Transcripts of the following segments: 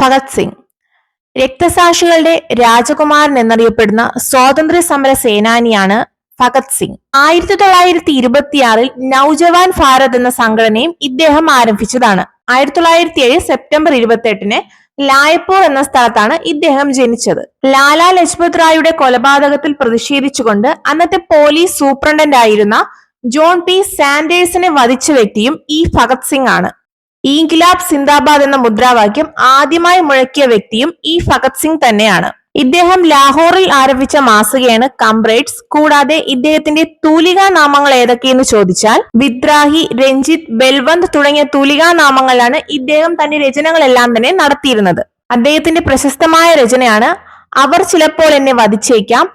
ഭഗത് സിംഗ്. രക്തസാക്ഷികളുടെ രാജകുമാരൻ എന്നറിയപ്പെടുന്ന സ്വാതന്ത്ര്യ സമര സേനാനിയാണ് ഭഗത് സിംഗ്. 1926 നൗജവാൻ ഭാരത് എന്ന സംഘടനയും ഇദ്ദേഹം ആരംഭിച്ചതാണ്. 1907 സെപ്റ്റംബർ 28 ലായ്പൂർ എന്ന സ്ഥലത്താണ് ഇദ്ദേഹം ജനിച്ചത്. ലാലാ ലജ്പത് റായിയുടെ കൊലപാതകത്തിൽ പ്രതിഷേധിച്ചുകൊണ്ട് അന്നത്തെ പോലീസ് സൂപ്രണ്ടന്റ് ആയിരുന്ന ജോൺ പി സാൻഡേഴ്സിനെ വധിച്ച വ്യക്തിയും ഈ ഭഗത് സിംഗ് ആണ്. ഇൻക്വിലാബ് സിന്ദാബാദ് എന്ന മുദ്രാവാക്യം ആദ്യമായി മുഴക്കിയ വ്യക്തിയും ഈ ഭഗത് സിംഗ് തന്നെയാണ്. ഇദ്ദേഹം ലാഹോറിൽ ആരംഭിച്ച മാസികയാണ് കംറേഡ്സ്. കൂടാതെ ഇദ്ദേഹത്തിന്റെ തൂലികാ നാമങ്ങൾ ഏതൊക്കെയെന്ന് ചോദിച്ചാൽ വിദ്രാഹി, രഞ്ജിത്ത്, ബൽവന്ത് തുടങ്ങിയ തൂലികാ നാമങ്ങളിലാണ് ഇദ്ദേഹം തന്റെ രചനകളെല്ലാം തന്നെ നടത്തിയിരുന്നത്. അദ്ദേഹത്തിന്റെ പ്രശസ്തമായ രചനയാണ് അവർ ചിലപ്പോൾ എന്നെ വധിച്ചേക്കാം,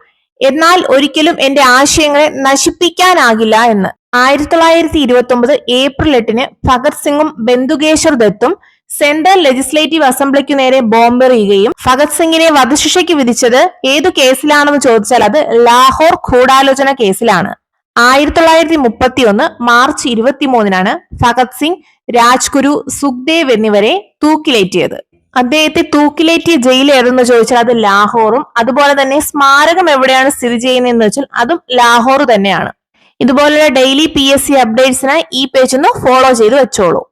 എന്നാൽ ഒരിക്കലും എന്റെ ആശയങ്ങളെ നശിപ്പിക്കാനാകില്ല എന്ന്. 1929 ഏപ്രിൽ 8 ഭഗത് സിംഗും ബന്ദുകേശ്വർ ദത്തും സെൻട്രൽ ലെജിസ്ലേറ്റീവ് അസംബ്ലിക്കു നേരെ ബോംബെറിയുകയും ഭഗത് സിംഗിനെ വധശിക്ഷയ്ക്ക് വിധിച്ചത് ഏതു കേസിലാണെന്ന് ചോദിച്ചാൽ അത് ലാഹോർ ഗൂഢാലോചന കേസിലാണ്. 1931 മാർച്ച് 23 ഭഗത് സിംഗ്, രാജ്ഗുരു, സുഖ്ദേവ് എന്നിവരെ തൂക്കിലേറ്റിയത്. അദ്ദേഹത്തെ തൂക്കിലേറ്റിയ ജയിൽ ഏതെന്ന് ചോദിച്ചാൽ അത് ലാഹോറും, അതുപോലെ തന്നെ സ്മാരകം എവിടെയാണ് സ്ഥിതി ചെയ്യുന്നതെന്ന് വെച്ചാൽ അതും ലാഹോർ തന്നെയാണ്. ഇതുപോലുള്ള ഡെയിലി PSC അപ്ഡേറ്റ്സിനായി ഈ പേജ് ഒന്ന് ഫോളോ ചെയ്ത് വെച്ചോളൂ.